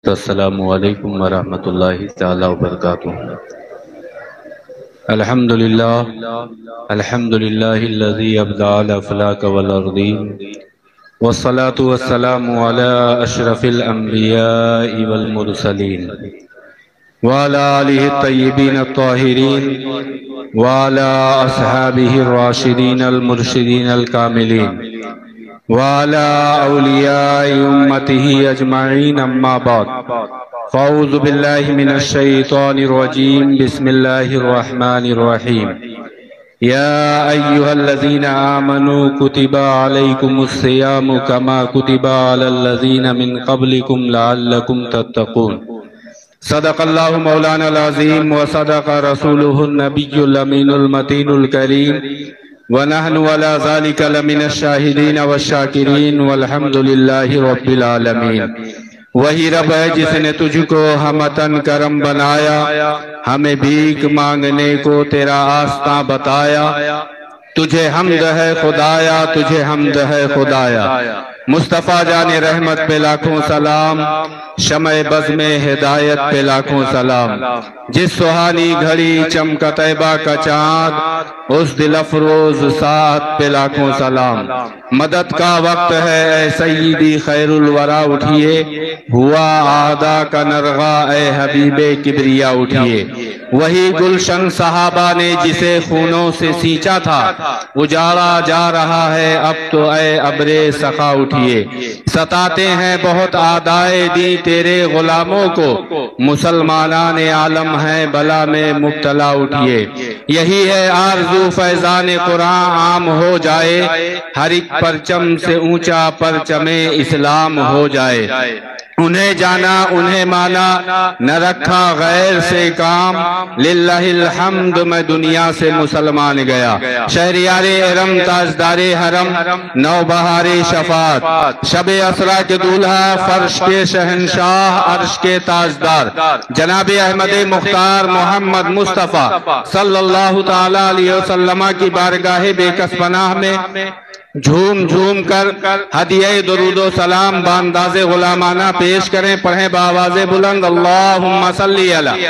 السلام علیکم ورحمۃ اللہ تعالی وبرکاتہ۔ الحمدللہ الذی ابدع الافلاک والارضین والصلاة والسلام علی اشرف الانبیاء والمرسلین وعلی آلہ الطیبین الطاہرین وعلی اصحابہ الراشدین المرشدین الکاملین وعلى أولياء أمته أجمعين أما بعد فأعوذ بالله من الشيطان الرجيم بسم الله الرحمن الرحيم يا أيها الذين آمنوا كتب عليكم الصيام كما كتب على الذين من قبلكم لعلكم تتقون صدق الله مولانا العظيم وصدق رسوله النبي الأمين المتين الكريم وَنَحْنُ وَلَا ذَلِكَ لَمِنَ الشَّاهِدِينَ وَالشَّاكِرِينَ وَالْحَمْدُ لِلَّهِ رَبِّ الْعَالَمِينَ۔ وہی رب ہے جس نے تجھ کو ہمتن کرم بنایا، ہمیں بھیک مانگنے کو تیرا آستاں بتایا۔ تجھے حمد ہے خدایا، تجھے حمد ہے خدایا۔ مصطفیٰ جان رحمت پہ لاکھوں سلام، شمع بزم ہدایت پہ لاکھوں سلام۔ جس سہانی گھڑی چمکا طیبہ کا چاند، اس دل افروز ساعت پہ لاکھوں سلام۔ مدد کا وقت ہے اے سیدی خیر الورا اٹھئے، ہوا آدھا کا نرغہ اے حبیب کبریا اٹھئے۔ وہی گلشن صحابہ نے جسے خونوں سے سینچا تھا، اجاڑا جا رہا ہے اب تو اے ابر سخا اٹھئے۔ ستاتے ہیں بہت اعدائے دین تیرے غلاموں کو، مسلمانان عالم ہیں بلا میں مبتلا اٹھئے۔ یہی ہے آرزو فیضان قرآن عام ہو جائے، ہر ایک پرچم سے اونچا پرچم اسلام ہو جائے۔ انہیں جانا انہیں مانا نہ رکھا غیر سے کام، للہ الحمد میں دنیا سے مسلمان گیا۔ شہریار ارم تاجدار حرم، نوبہار شفاعت، شب اسرا کے دولہا فرش کے شہنشاہ عرش کے تاجدار، جناب احمد مختار محمد مصطفیٰ صلی اللہ تعالیٰ علیہ وسلم کی بارگاہ بے کس پناہ میں جھوم جھوم کر ہدیہ درود و سلام بانداز غلامانہ پیش کریں۔ پڑھیں بآواز بلند، اللہم صلی علی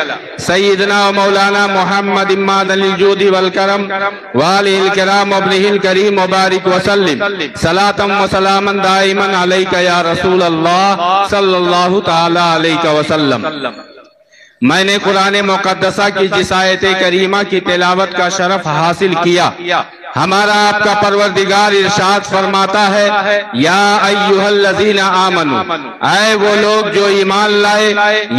سیدنا و مولانا محمد اماد الجود والکرم والہ الکرام وابنہ الکریم مبارک وسلم صلاة و سلاما دائما علیکہ یا رسول اللہ صلی اللہ تعالی علیہ وسلم۔ میں نے قرآن مقدسہ کی جس آیت کریمہ کی تلاوت کا شرف حاصل کیا، ہمارا آپ کا پروردگار ارشاد فرماتا ہے، یا ایہا الذین آمنوا، اے وہ لوگ جو ایمان لائے،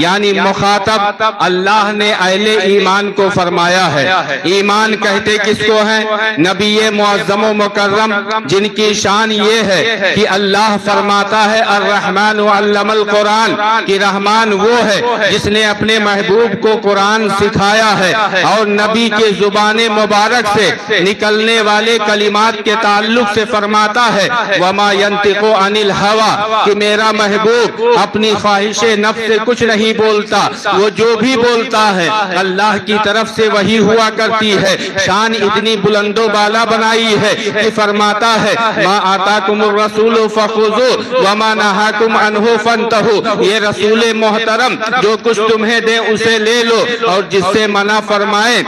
یعنی مخاطب اللہ نے اہل ایمان کو فرمایا ہے۔ ایمان کہتے کس کو ہیں؟ نبی معظم و مکرم جن کی شان یہ ہے کہ اللہ فرماتا ہے الرحمن علم القرآن، کہ رحمان وہ ہے جس نے اپنے محبوب کو قرآن سکھایا ہے، اور نبی کے زبان مبارک سے نکلنے والے کلمات کے تعلق سے فرماتا ہے وَمَا يَنْتِقُ عَنِ الْهَوَىٰ، کہ میرا محبوب اپنی خواہش نفس سے کچھ نہیں بولتا، وہ جو بھی بولتا ہے اللہ کی طرف سے وہی ہوا کرتی ہے۔ شان اتنی بلند و بالا بنائی ہے کہ فرماتا ہے مَا آتَاكُمُ الرَّسُولُ فَخُذُوهُ وَمَا نَهَاكُمْ عَنْهُ فَانْتَهُوا، یہ رسول محترم جو کچھ تمہیں دے اسے لے لو، اور جس سے منع فرمائے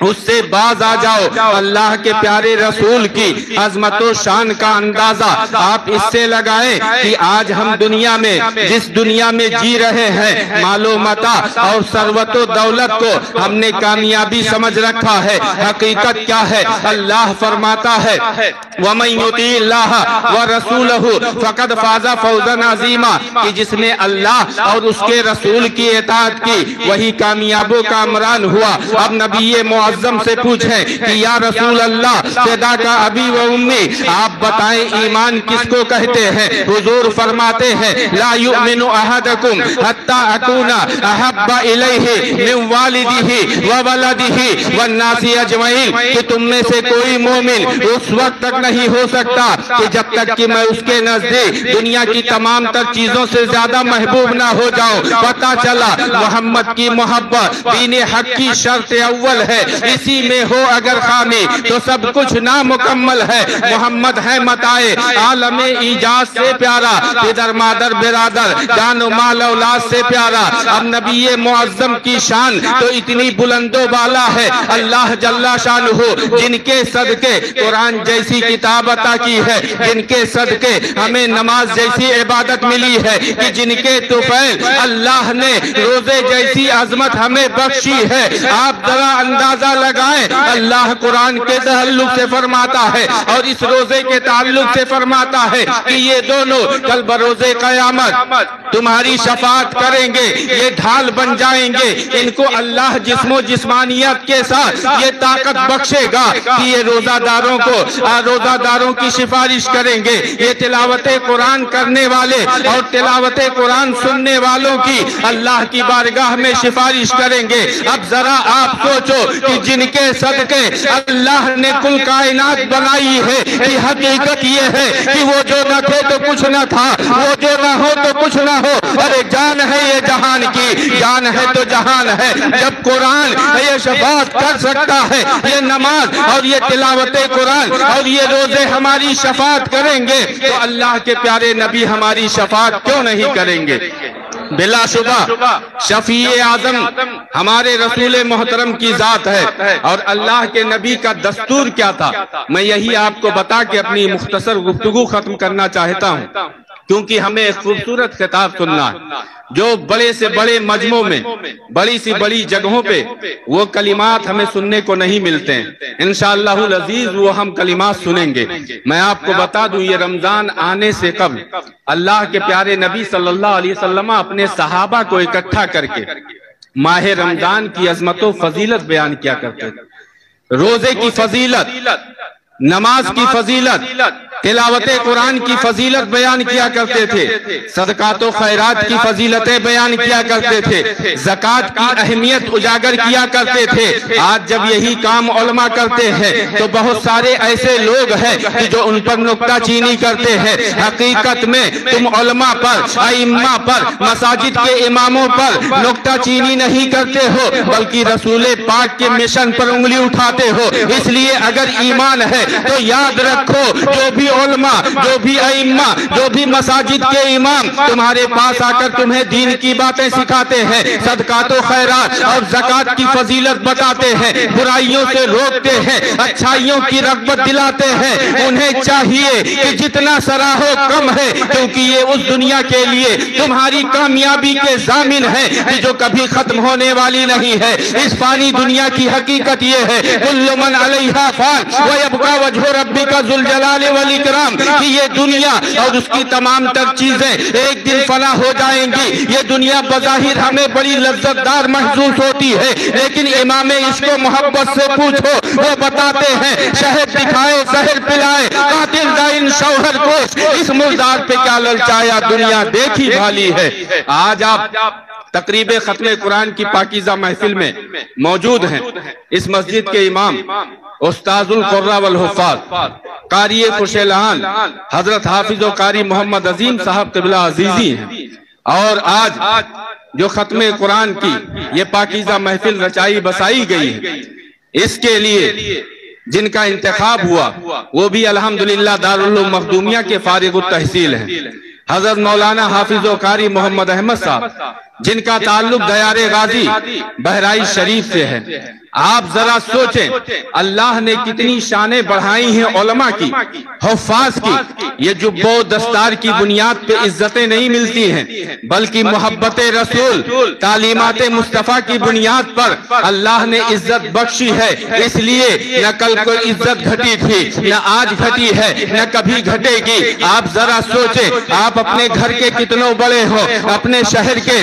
اس سے باز آ جاؤ۔ اللہ کے پیارے رسول کی عظمت و شان کا اندازہ آپ اس سے لگائیں کہ آج ہم دنیا میں جس دنیا میں جی رہے ہیں، مال و متاع اور ثروت و دولت کو ہم نے کامیابی سمجھ رکھا ہے، حقیقت کیا ہے؟ اللہ فرماتا ہے وَمَن يُطِعِ اللَّهَ وَرَسُولَهُ فَقَدْ فَازَ فَوْزًا عَظِيمًا، کہ جس نے اللہ اور اس کے رسول کی اطاعت کی وہی کامیاب و کامران ہوا۔ اب نبی معظم سے پوچھیں کہ یا رسول اللہ فدا کا ابی و امی، آپ بتائیں ایمان کس کو کہتے ہیں؟ حضور فرماتے ہیں لا یؤمن احدکم حتی اکون احب الیہ من والدہ وولدہ والناس اجمعین، کہ تم میں سے کوئی مومن اس وقت تک نہیں ہو سکتا کہ جب تک کہ میں اس کے نزدیک دنیا کی تمام تر چیزوں سے زیادہ محبوب نہ ہو جاؤں۔ پتہ چلا محمد کی محبت دین حق کی شرط اول ہے، اسی میں ہو اگر خامی تو سب کچھ نامکمل ہے۔ محمد ہے متائے عالم ایجاد سے پیارا، پدر مادر برادر جان و مال اولاد سے پیارا۔ اب نبی معظم کی شان تو اتنی بلند و بالا ہے، اللہ جل شانہ جن کے صدقے قرآن جیسی کتاب عطا کی ہے، جن کے صدقے ہمیں نماز جیسی عبادت ملی ہے، کہ جن کے طفیل اللہ نے روزے جیسی عظمت ہمیں بخشی ہے۔ آپ ذرا اندازہ لگائیں، اللہ قرآن کے تعلق سے فرماتا ہے اور اس روزے کے تعلق سے فرماتا ہے کہ یہ دونوں کل بروز قیامت تمہاری شفاعت کریں گے، یہ ڈھال بن جائیں گے۔ ان کو اللہ جسم و جسمانیت کے ساتھ یہ طاقت بخشے گا کہ یہ روزہ داروں کی سفارش کریں گے، یہ تلاوت قرآن کرنے والے اور تلاوت قرآن سننے والوں کی اللہ کی بارگاہ میں سفارش کریں گے۔ اب ذرا آپ سوچو کہ جن کے صدقے اللہ نے کل کائنات بنائی ہے، کہ حقیقت یہ ہے کہ وہ جو نہ تھے تو کچھ نہ تھا، وہ جو نہ ہو تو کچھ نہ ہو۔ ارے جان ہے یہ جہان کی، جان ہے تو جہان ہے۔ جب قرآن یہ شفاعت کر سکتا ہے، یہ نماز اور یہ تلاوت قرآن اور یہ روزے ہماری شفاعت کریں گے، تو اللہ کے پیارے نبی ہماری شفاعت کیوں نہیں کریں گے؟ بلا شبہ شفیع اعظم ہمارے رسول محترم کی ذات ہے، اور اللہ کے نبی کا دستور کیا تھا، میں یہی آپ کو بتا کے اپنی مختصر گفتگو ختم کرنا چاہتا ہوں، کیونکہ ہمیں ایک خوبصورت خطاب سننا ہے جو بڑے سے بڑے مجمع میں، بڑی سی بڑی جگہوں پہ وہ کلمات ہمیں سننے کو نہیں ملتے ہیں۔ انشاءاللہ العزیز وہ ہم کلمات سنیں گے۔ میں آپ کو بتا دوں، یہ رمضان آنے سے قبل اللہ کے پیارے نبی صلی اللہ علیہ وسلم اپنے صحابہ کو اکٹھا کر کے ماہ رمضان کی عظمت و فضیلت بیان کیا کرتے تھے۔ روزے کی فضیلت، نماز کی فضیلت، تلاوت قرآن کی فضیلت بیان کیا کرتے تھے، صدقات و خیرات کی فضیلتیں بیان کیا کرتے تھے، زکوٰۃ کی اہمیت اجاگر کیا کرتے تھے۔ آج جب یہی کام علماء کرتے ہیں تو بہت سارے ایسے لوگ ہیں کہ جو ان پر نکتہ چینی کرتے ہیں۔ حقیقت میں تم علماء پر، ائمہ پر، مساجد کے اماموں پر نکتہ چینی نہیں کرتے ہو، بلکہ رسول پاک کے مشن پر انگلی اٹھاتے ہو۔ اس لیے اگر ایمان ہے تو یاد رکھو، جو بھی علماء، جو بھی ائمہ، جو بھی مساجد کے امام تمہارے پاس آ کر تمہیں دین کی باتیں سکھاتے ہیں، صدقات و خیرات اور زکوٰۃ کی فضیلت بتاتے ہیں، برائیوں سے روکتے ہیں، اچھائیوں کی رغبت دلاتے ہیں، انہیں چاہیے کہ جتنا سراہو کم ہے، کیونکہ یہ اس دنیا کے لیے تمہاری کامیابی کے ضامن ہے کہ جو کبھی ختم ہونے والی نہیں ہے۔ اس فانی دنیا کی حقیقت یہ ہے، کل من علیہا فان ویبقی وجہ ربک ذو الجلال والاکرام، کہ یہ دنیا اور اس کی تمام تر چیزیں ایک دن فنا ہو جائیں گی۔ یہ دنیا بظاہر ہمیں بڑی لذت دار محسوس ہوتی ہے، لیکن امام عشق و محبت سے پوچھو، وہ بتاتے ہیں شہد دکھائے زہر پلائے قاتل دائن شوہر کو اس مردار پہ کیا للچایا، دنیا دیکھی بھالی ہے۔ آج آپ تقریب ختم قرآن کی پاکیزہ محفل میں موجود ہیں۔ اس مسجد کے امام استاذ القراء والحفاظ قاری خوشیلان حضرت حافظ و قاری محمد عظیم صاحب قبلہ عزیزی ہیں، اور آج جو ختم قرآن کی یہ پاکیزہ محفل رچائی بسائی گئی ہے، اس کے لیے جن کا انتخاب ہوا وہ بھی الحمدللہ دارالعلوم مخدومیہ کے فارغ التحصیل ہیں، حضرت مولانا حافظ و قاری محمد احمد صاحب، جن کا تعلق دیار غازی بہرائچ شریف سے ہے۔ آپ ذرا سوچیں اللہ نے کتنی شانیں بڑھائی ہیں علماء کی، حفاظ کی۔ یہ جب و دستار کی بنیاد پہ عزتیں نہیں ملتی ہیں، بلکہ محبت رسول، تعلیمات مصطفیٰ کی بنیاد پر اللہ نے عزت بخشی ہے۔ اس لیے نہ کل کوئی عزت گھٹی تھی، نہ آج گھٹی ہے، نہ کبھی گھٹے گی۔ آپ ذرا سوچیں، آپ اپنے گھر کے کتنوں بڑے ہو، اپنے شہر کے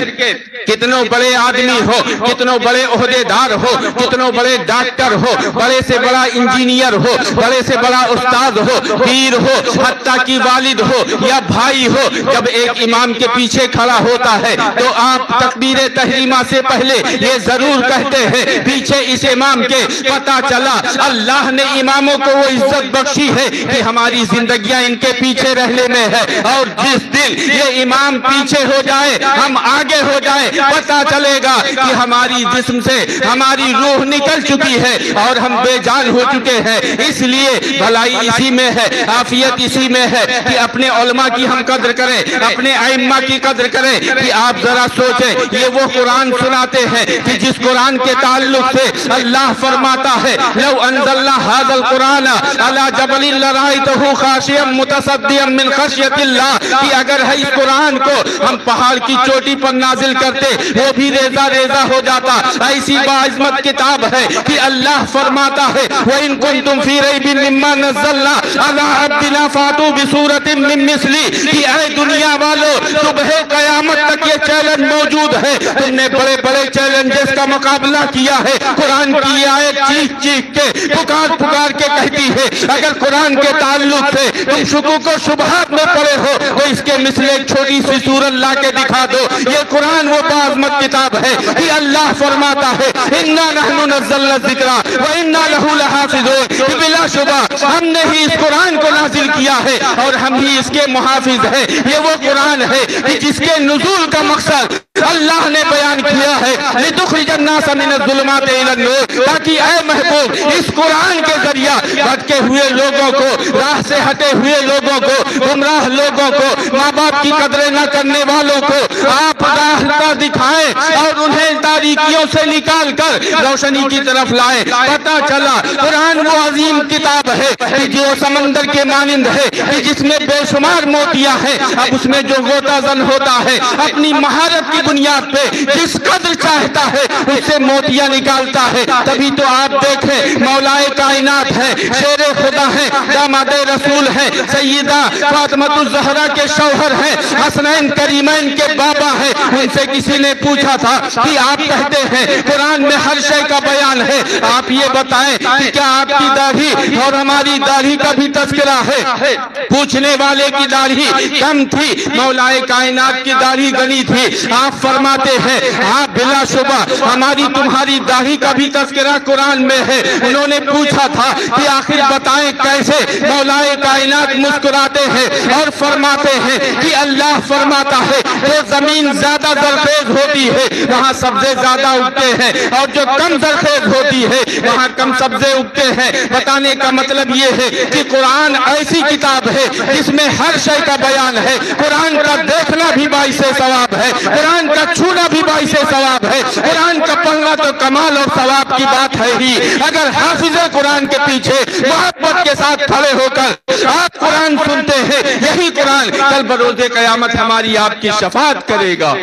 کتنوں بڑے آدمی ہو، کتنوں بڑے عہدیدار ہو، کتنوں بڑے ڈاکٹر ہو، بڑے سے بڑا انجینئر ہو، بڑے سے بڑا استاد ہو، پیر ہو، حتیٰ کی والد ہو یا بھائی ہو، جب ایک امام کے پیچھے کھڑا ہوتا ہے تو آپ تکبیر تحریمہ سے پہلے یہ ضرور کہتے ہیں پیچھے اس امام کے پتہ چلا اللہ نے اماموں کو وہ عزت بخشی ہے کہ ہماری زندگیاں ان کے پیچھے رہنے میں ہے، اور جس دن یہ امام پیچھے ہو جائے ہم آگے ہو جائے پتہ چلے گا کہ ہماری جسم سے ہماری روح نکل چکی ہے اور ہم بے جان ہو چکے ہیں۔ اس لیے بھلائی اسی میں ہے، عافیت اسی میں ہے کہ اپنے علماء کی ہم قدر کریں، اپنے ائمہ کی قدر کریں۔ کہ آپ ذرا سوچیں، یہ وہ قرآن سناتے ہیں کہ جس قرآن کے تعلق سے اللہ فرماتا ہے لو انزلنا هذا القرآن على جبل لرأيته خاشعا متصدعا من خشیۃ اللہ، کہ اگر ہے اس قرآن کو ہم پہاڑ کی چوٹی پر نازل کرتے وہ بھی ریزہ ریزہ ہو جاتا۔ ایسی باعظمت کتاب ہے کہ اللہ فرماتا ہے وَإِن كُنتُمْ فِي رَيْبٍ مِّمَّا نَزَّلْنَا عَلَىٰ عَبْدِنَا فَأْتُوا بِسُورَةٍ مِّن مِّثْلِهِ، کہ اے دنیا والو صبح قیامت تک یہ چیلنج موجود ہے۔ تم نے بڑے بڑے چیلنجز کا مقابلہ کیا ہے، قرآن کی آیت چیخ چیخ کے پکار پکار کے کہتی ہے اگر قرآن کے تعلق سے تم شکوک و شبہات میں پڑے ہو تو اس کے مثل ایک چھوٹی سی سورت لا کے دکھا دو۔ یہ قرآن وہ باعظمت کتاب ہے کہ اللہ فرماتا ہے اِنَّا نَحْنُ نَزَّلْنَا الذِّكْرَ وَإِنَّا لَهُ لَحَافِظُونَ، کہ بلا شبہ ہم نے ہی اس قرآن کو نازل کیا ہے اور ہم ہی اس کے محافظ ہیں۔ یہ وہ قرآن ہے کہ جس کے نزول کا مقصد اللہ نے بیان کیا ہے لِتُخْرِجَ النَّاسَ مِنَ الظُّلُمَاتِ إِلَى النُّورِ، تاکہ اے محبوب اس قرآن کے ذریعہ بھٹکے ہوئے لوگوں کو، راہ سے ہٹے ہوئے لوگوں کو، گمراہ لوگوں کو، ماں باپ کی قدریں نہ کرنے والوں کو آپ راہ دکھائیں اور انہیں تاریکیوں سے نکال کر روشنی کی طرف لائیں۔ پتہ چلا قرآن وہ عظیم کتاب ہے کہ جو سمندر کے مانند ہے کہ جس میں بے شمار موتیاں ہیں۔ اب اس میں جو غوطہ زن ہوتا ہے اپنی مہارت کی بنیاد پہ جس قدر چاہتا ہے اس سے موتیاں نکالتا ہے۔ تبھی تو آپ دیکھیں مولائے کائنات ہے، شیر خدا ہے، داماد رسول ہے، سیدہ فاطمہ الزہرا کے شوہر ہیں، حسنین کریمین کے بابا ہیں۔ ان سے کسی نے پوچھا تھا کہ آپ کہتے ہیں قرآن میں ہر شے کا بیان ہے، آپ یہ بتائیں کہ کیا آپ کی داڑھی اور ہماری داڑھی کا بھی تذکرہ ہے؟ پوچھنے والے کی داڑھی کم تھی، مولائے کائنات کی داڑھی گنی تھی۔ آپ فرماتے ہیں ہاں بلا شبہ ہماری تمہاری داڑھی کا بھی تذکرہ قرآن میں ہے۔ انہوں نے پوچھا تھا کہ آخر بتائیں کیسے؟ مولائے کائنات مسکراتے ہیں اور فرماتے ہیں کہ اللہ فرماتا ہے جو زمین زیادہ زرخیز ہوتی ہے وہاں سبزے زیادہ اگتے ہیں اور جو کم زرخیز ہوتی ہے وہاں کم سبزے اگتے ہیں۔ بتانے کا مطلب یہ ہے کہ قرآن ایسی کتاب ہے جس میں ہر شے کا بیان ہے۔ قرآن کا دیکھنا بھی باعث ثواب ہے، قرآن کا چھونا بھی باعث ثواب ہے، قرآن کا پڑھنا تو کمال اور ثواب کی بات ہے ہی۔ اگر حافظ قرآن کے پیچھے محبت کے ساتھ کھڑے ہو کر آپ قرآن سنتے ہیں یہی قرآن کل بروز قیامت ہماری آپ کی شفاعت کرے گا۔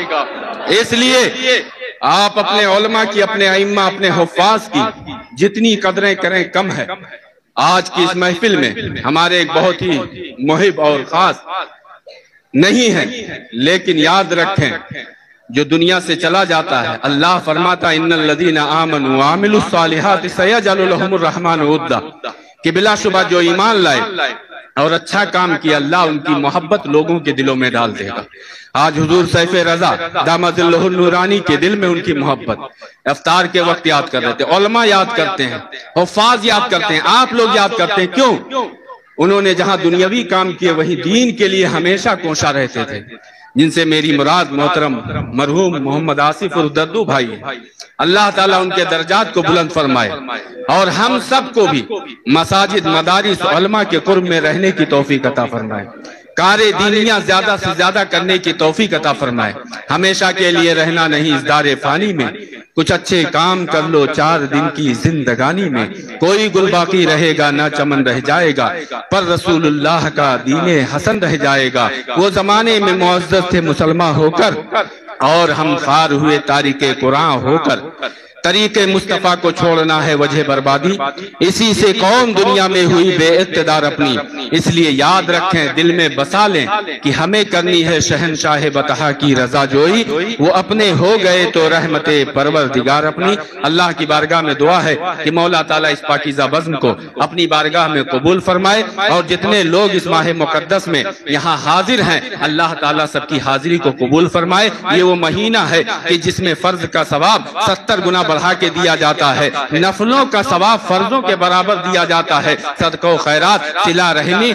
اس لیے آپ اپنے علماء کی، اپنے ائمہ، اپنے حفاظ کی جتنی قدریں کریں کم ہے۔ آج کی اس محفل میں ہمارے ایک بہت ہی محب اور خاص نہیں ہے، لیکن یاد رکھیں جو دنیا سے چلا جاتا ہے اللہ فرماتا ان الذین آمنوا وعملوا الصالحات سیجعل لهم الرحمن ودا، کہ بلا شبہ جو ایمان لائے اور اچھا کام کیا اللہ ان کی محبت لوگوں کے دلوں میں ڈال دے گا۔ آج حضور سیف رضا دامت اللہ النورانی کے دل میں ان کی محبت افطار کے وقت یاد کر رہے تھے، علماء یاد کرتے ہیں، حفاظ یاد کرتے ہیں، آپ لوگ یاد کرتے ہیں۔ کیوں؟ انہوں نے جہاں دنیاوی کام کیے وہیں دین کے لیے ہمیشہ کوشاں رہتے تھے، جن سے میری مراد محترم مرحوم محمد آصف الدردو بھائی ہیں۔ اللہ تعالیٰ ان کے درجات کو بلند فرمائے اور ہم سب کو بھی مساجد، مدارس، علماء کے قرب میں رہنے کی توفیق عطا فرمائے، کار دینیاں زیادہ سے زیادہ کرنے کی توفیق عطا فرمائے۔ ہمیشہ کے لیے رہنا نہیں اس دار فانی میں، کچھ اچھے کام کر لو 4 دن کی زندگانی میں، کوئی گل باقی رہے گا نہ چمن رہ جائے گا، پر رسول اللہ کا دین حسن رہ جائے گا۔ وہ زمانے میں معزز تھے مسلمان ہو کر اور ہم خار ہوئے تارک قرآن ہو کر، طریق مصطفیٰ کو چھوڑنا ہے وجہ بربادی، اسی سے قوم دنیا میں ہوئی بے اقتدار اپنی۔ اس لیے یاد رکھیں، دل میں بسا لیں کہ ہمیں کرنی ہے شہنشاہ بطحا کی رضا جوئی، وہ اپنے ہو گئے تو رحمت پروردگار اپنی۔ اللہ کی بارگاہ میں دعا ہے کہ مولا تعالیٰ اس پاکیزہ بزم کو اپنی بارگاہ میں قبول فرمائے، اور جتنے لوگ اس ماہ مقدس میں یہاں حاضر ہیں اللہ تعالیٰ سب کی حاضری کو قبول فرمائے۔ یہ وہ مہینہ ہے کہ جس میں فرض کا ثواب 70 گنا بڑھا کے دیا جاتا ہے، نفلوں کا ثواب فرضوں کے برابر دیا جاتا ہے، صدقہ و خیرات، صلہ رحمی،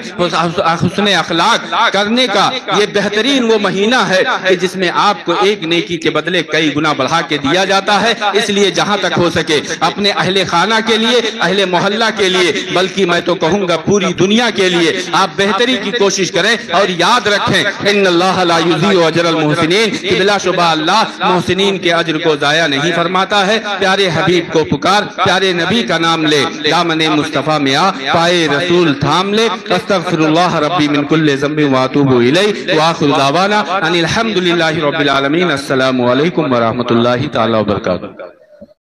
حسن اخلاق کرنے کا یہ بہترین وہ مہینہ ہے کہ جس میں آپ کو ایک نیکی کے بدلے کئی گنا بڑھا کے دیا جاتا ہے۔ اس لیے جہاں تک ہو سکے اپنے اہل خانہ کے لیے، اہل محلہ کے لیے، بلکہ میں تو کہوں گا پوری دنیا کے لیے آپ بہتری کی کوشش کریں، اور یاد رکھیں ان اللہ لا یضیع اجر المحسنین، کہ بلا شبہ اللہ محسنین کے اجر کو ضائع نہیں فرماتا ہے۔ پیارے حبیب کو پکار، پیارے نبی کا نام لے، دامن مصطفیٰ میں آ، پائے رسول تھام لے۔ استغفر اللہ ربی من کل ذنب واتوب الیہ، وآخر دعوانا ان الحمد للہ رب العالمین۔ السلام علیکم ورحمۃ اللہ تعالی وبرکاتہ۔